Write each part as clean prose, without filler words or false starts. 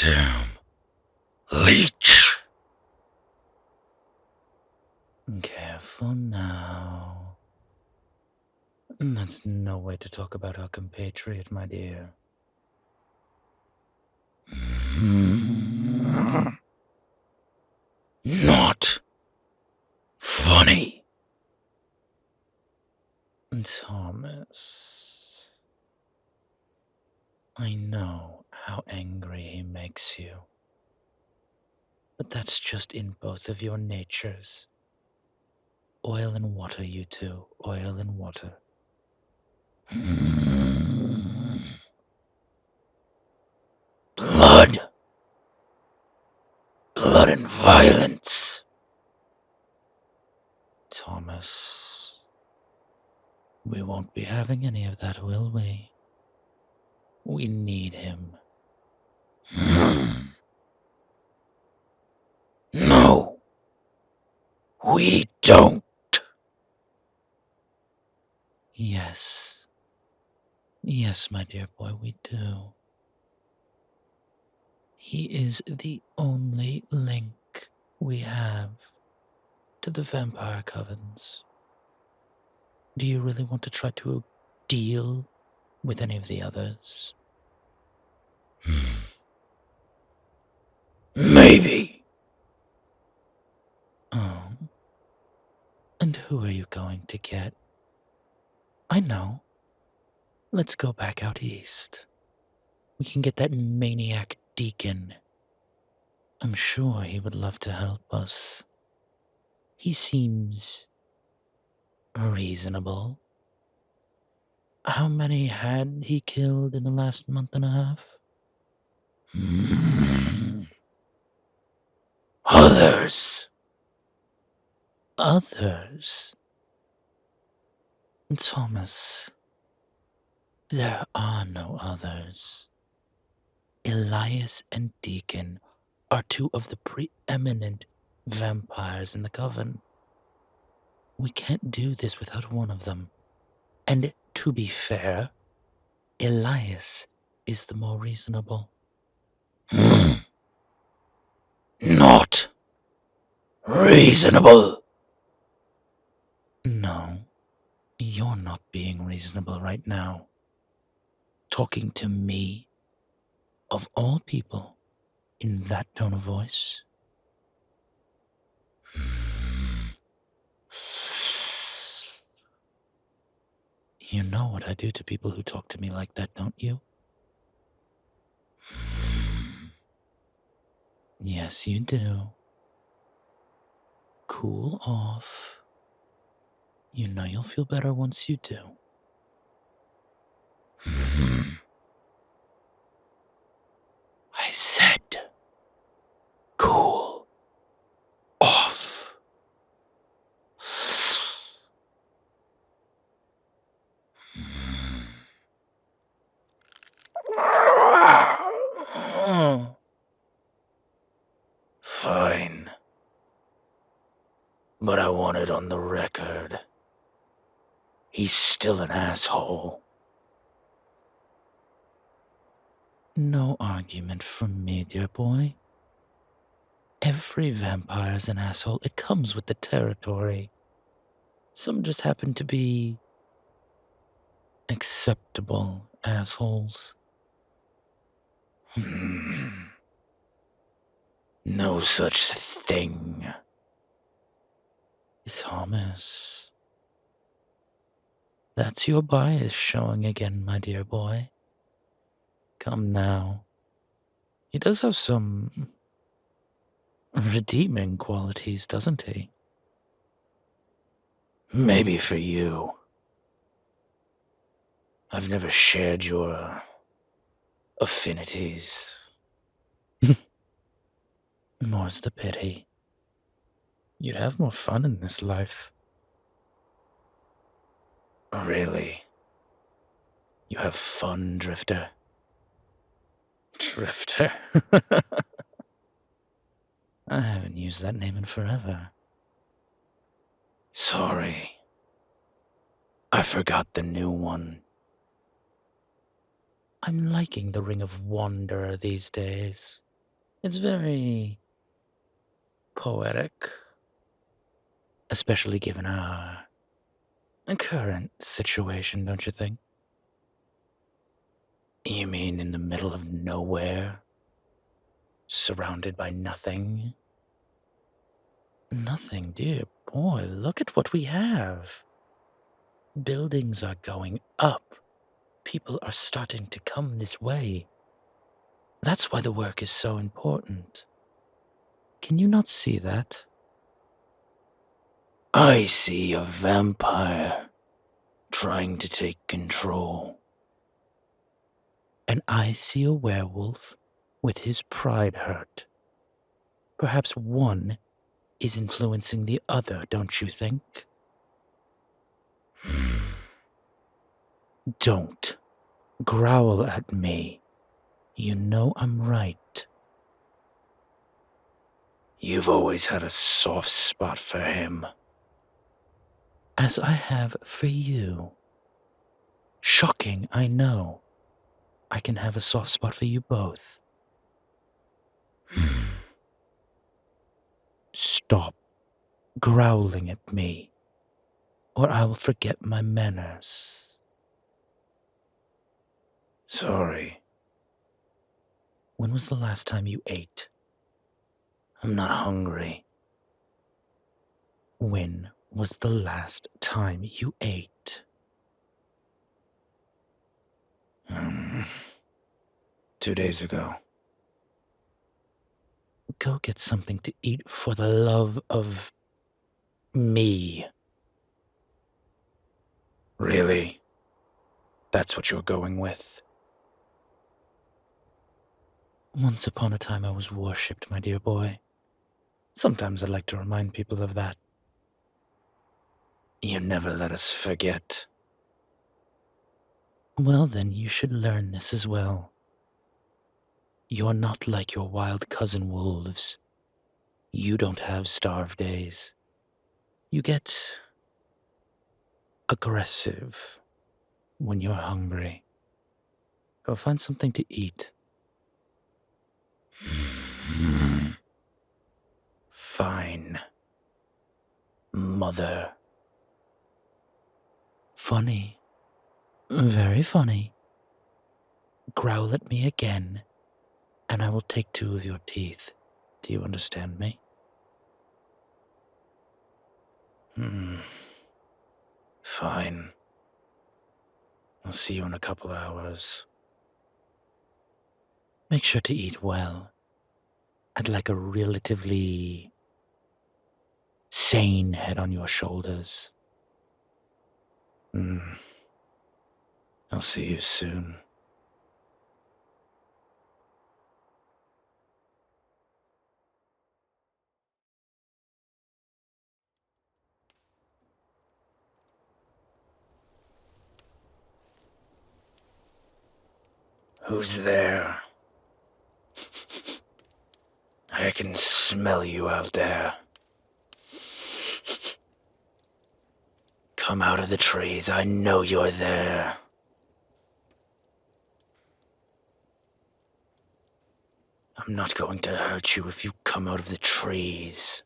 Damn. Leech. Careful now. That's no way to talk about our compatriot, my dear. Not funny. Thomas, I know how angry he makes you. But that's just in both of your natures. Oil and water, you two. Oil and water. Blood. Blood and violence. Thomas, we won't be having any of that, will we? We need him. No. We don't. Yes. Yes, my dear boy, we do. He is the only link we have to the vampire covens. Do you really want to try to deal with any of the others? Maybe. Oh. And who are you going to get? I know. Let's go back out east. We can get that maniac Deacon. I'm sure he would love to help us. He seems reasonable. How many had he killed in the last month and a half? Others. Others? Thomas, there are no others. Elias and Deacon are two of the preeminent vampires in the coven. We can't do this without one of them. And to be fair, Elias is the more reasonable. Not reasonable. No, you're not being reasonable right now. Talking to me, of all people, in that tone of voice. You know what I do to people who talk to me like that, don't you? Yes, you do. Cool off. You know you'll feel better once you do. I said, cool off. Fine. But I want it on the record. He's still an asshole. No argument from me, dear boy. Every vampire's an asshole. It comes with the territory. Some just happen to be acceptable assholes. No such thing. Thomas, that's your bias showing again, my dear boy. Come now. He does have some redeeming qualities, doesn't he? Maybe for you. I've never shared your affinities. More's the pity. You'd have more fun in this life. Really? You have fun, Drifter? Drifter. I haven't used that name in forever. Sorry. I forgot the new one. I'm liking the Ring of Wanderer these days. It's very poetic, especially given our current situation, don't you think? You mean in the middle of nowhere? Surrounded by nothing? Nothing, dear boy. Look at what we have. Buildings are going up. People are starting to come this way. That's why the work is so important. Can you not see that? I see a vampire trying to take control. And I see a werewolf with his pride hurt. Perhaps one is influencing the other, don't you think? Don't growl at me. You know I'm right. You've always had a soft spot for him. As I have for you. Shocking, I know. I can have a soft spot for you both. Stop growling at me, or I will forget my manners. Sorry. When was the last time you ate? I'm not hungry. When was the last time you ate? 2 days ago. Go get something to eat for the love of me. Really? That's what you're going with? Once upon a time I was worshipped, my dear boy. Sometimes I like to remind people of that. You never let us forget. Well, then you should learn this as well. You're not like your wild cousin wolves. You don't have starve days. You get aggressive when you're hungry. Go find something to eat. Fine. Mother. Funny. Very funny. Growl at me again, and I will take 2 of your teeth. Do you understand me? Fine. I'll see you in a couple hours. Make sure to eat well. I'd like a relatively sane head on your shoulders. I'll see you soon. Who's there? I can smell you out there. Come out of the trees, I know you're there. I'm not going to hurt you if you come out of the trees.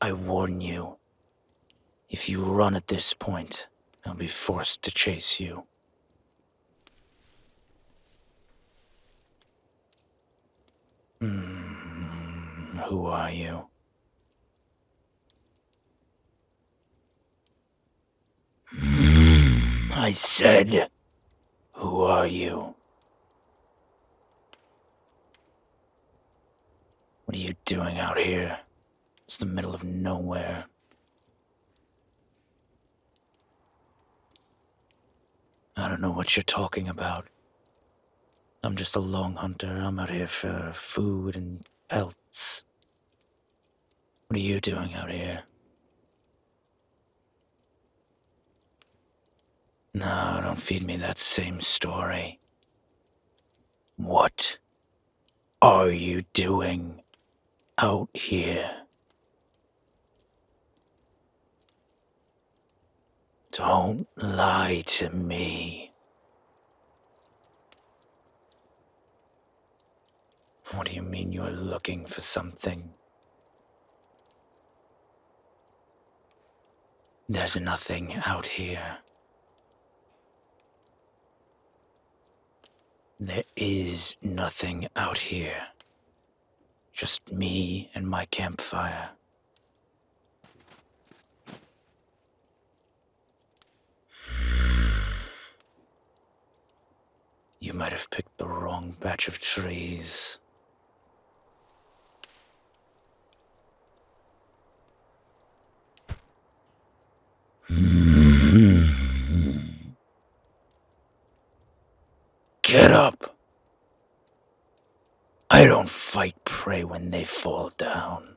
I warn you. If you run at this point, I'll be forced to chase you. Who are you? I said, who are you? What are you doing out here? It's the middle of nowhere. I don't know what you're talking about. I'm just a lone hunter. I'm out here for food and pelts. What are you doing out here? No, don't feed me that same story. What are you doing out here? Don't lie to me. What do you mean you're looking for something? There's nothing out here. There is nothing out here. Just me and my campfire. You might have picked the wrong batch of trees. Get up! I don't fight prey when they fall down.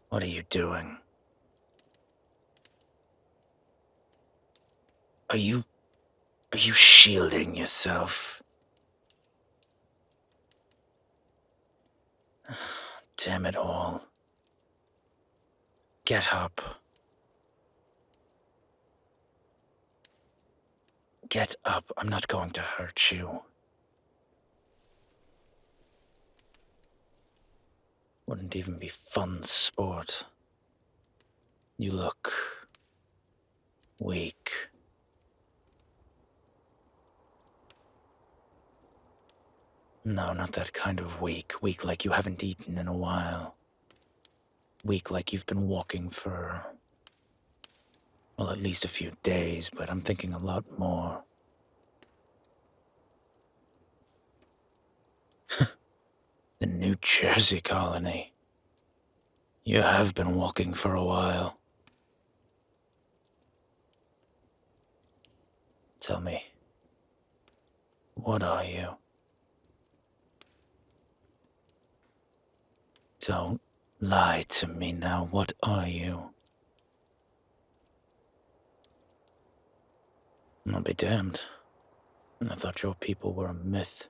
What are you doing? Are you shielding yourself? Damn it all. Get up. Get up. I'm not going to hurt you. Wouldn't even be fun sport. You look weak. No, not that kind of weak. Weak like you haven't eaten in a while. Weak like you've been walking for, well, at least a few days, but I'm thinking a lot more. The New Jersey colony. You have been walking for a while. Tell me, what are you? Don't lie to me now. What are you? I'll be damned. I thought your people were a myth.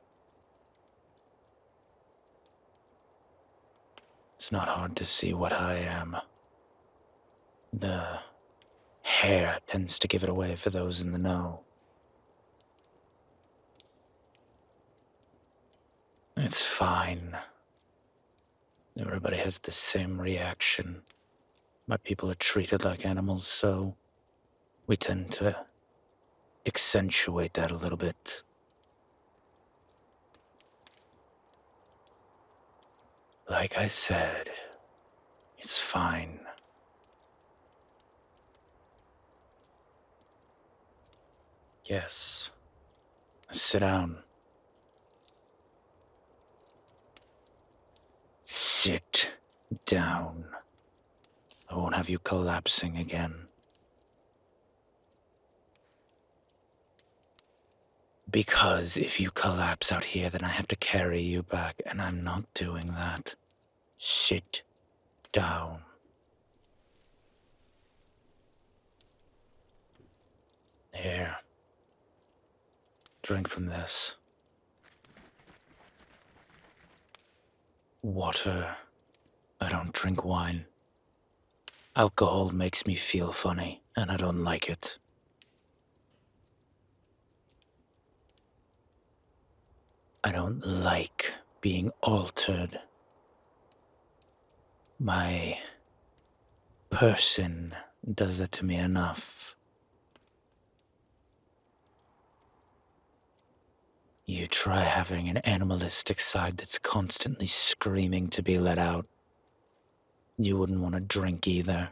It's not hard to see what I am. The hair tends to give it away for those in the know. It's fine. Everybody has the same reaction. My people are treated like animals, so we tend to accentuate that a little bit. Like I said, it's fine. Yes. Sit down. Sit down. I won't have you collapsing again. Because if you collapse out here, then I have to carry you back, and I'm not doing that. Sit down. Here. Drink from this. Water. I don't drink wine. Alcohol makes me feel funny, and I don't like it. I don't like being altered. My person does it to me enough. You try having an animalistic side that's constantly screaming to be let out. You wouldn't want to drink either.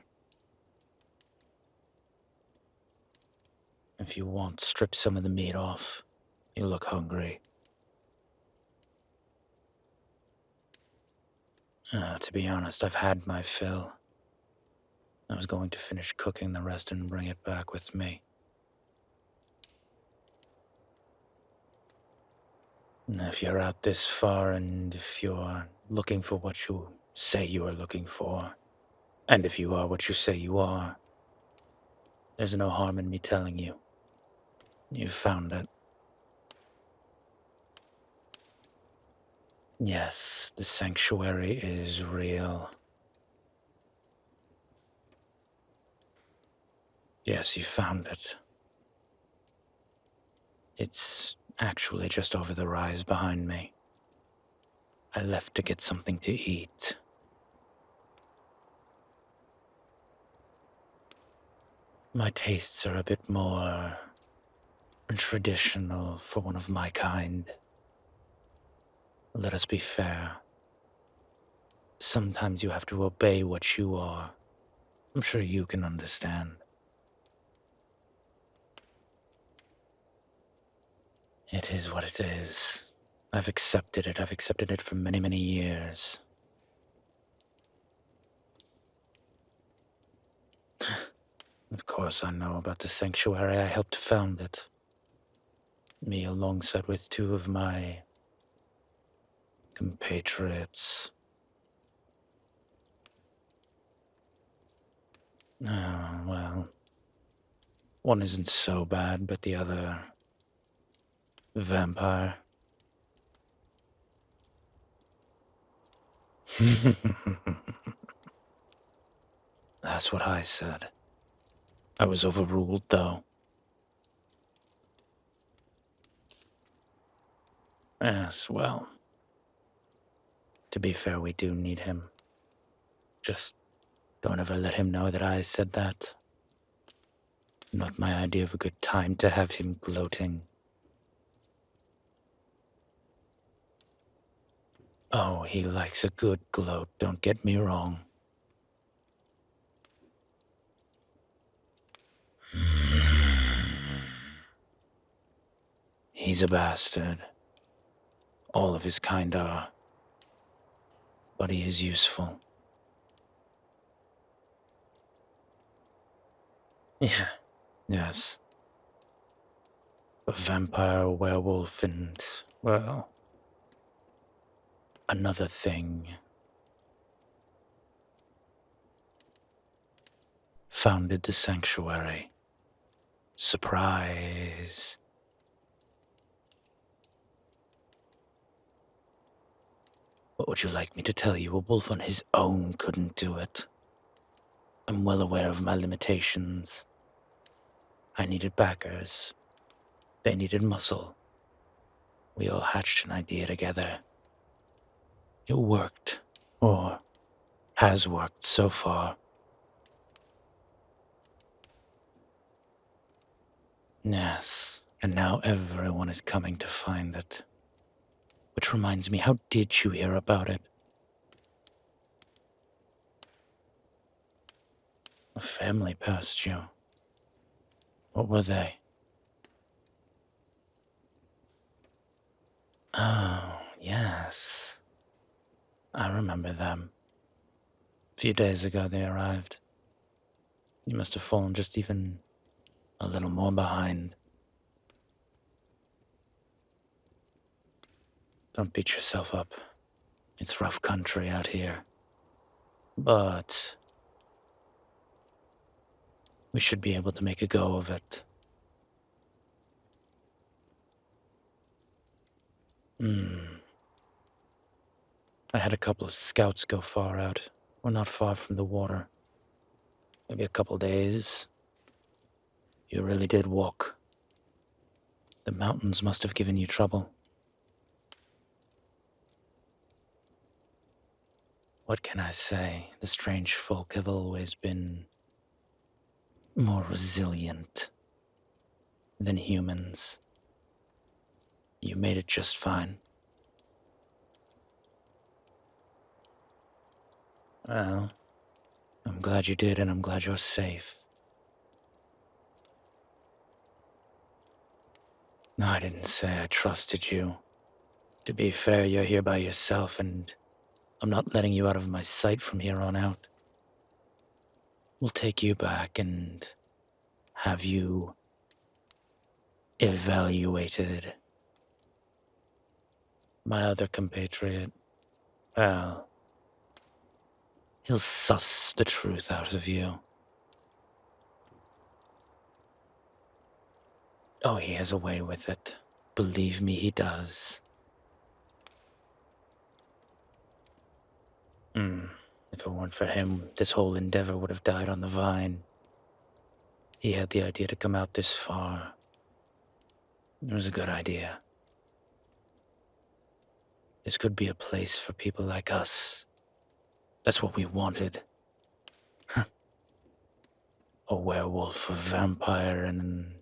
If you want, strip some of the meat off. You look hungry. To be honest, I've had my fill. I was going to finish cooking the rest and bring it back with me. And if you're out this far and if you're looking for what you say you are looking for, and if you are what you say you are, there's no harm in me telling you. You found it. Yes, the sanctuary is real. Yes, you found it. It's Actually, just over the rise behind me. I left to get something to eat. My tastes are a bit more traditional for one of my kind. Let us be fair. Sometimes you have to obey what you are. I'm sure you can understand. It is what it is. I've accepted it. I've accepted it for many, many years. Of course, I know about the sanctuary. I helped found it. Me alongside with two of my compatriots. Oh, well. One isn't so bad, but the other... vampire. That's what I said. I was overruled, though. Yes, well... To be fair, we do need him. Just don't ever let him know that I said that. Not my idea of a good time to have him gloating. Oh, he likes a good gloat, don't get me wrong. He's a bastard. All of his kind are. But he is useful. Yeah. Yes. A vampire, a werewolf, and, well... another thing. Founded the sanctuary. Surprise. What would you like me to tell you? A wolf on his own couldn't do it. I'm well aware of my limitations. I needed backers. They needed muscle. We all hatched an idea together. It worked, or has worked so far. Yes, and now everyone is coming to find it. Which reminds me, how did you hear about it? A family passed you. What were they? Oh, yes. I remember them. A few days ago they arrived. You must have fallen just even a little more behind. Don't beat yourself up. It's rough country out here. But we should be able to make a go of it. I had a couple of scouts go far out. We're not far from the water. Maybe a couple days. You really did walk. The mountains must have given you trouble. What can I say? The strange folk have always been more resilient than humans. You made it just fine. Well, I'm glad you did, and I'm glad you're safe. No, I didn't say I trusted you. To be fair, you're here by yourself, and I'm not letting you out of my sight from here on out. We'll take you back and have you evaluated. My other compatriot, well, he'll suss the truth out of you. Oh, he has a way with it. Believe me, he does. If it weren't for him, this whole endeavor would have died on the vine. He had the idea to come out this far. It was a good idea. This could be a place for people like us. That's what we wanted. A werewolf, a vampire, and...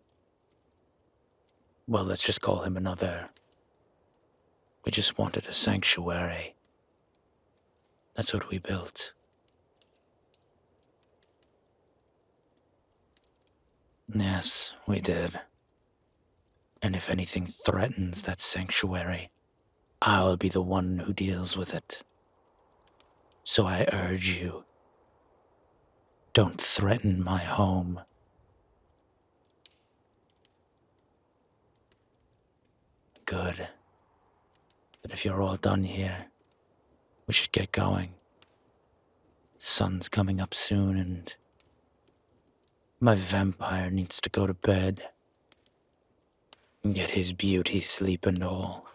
well, let's just call him another. We just wanted a sanctuary. That's what we built. Yes, we did. And if anything threatens that sanctuary, I'll be the one who deals with it. So I urge you, don't threaten my home. Good. But if you're all done here, we should get going. Sun's coming up soon and my vampire needs to go to bed and get his beauty sleep and all.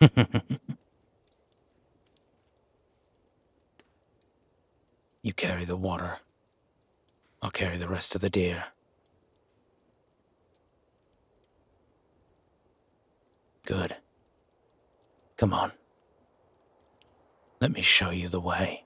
You carry the water. I'll carry the rest of the deer. Good. Come on. Let me show you the way.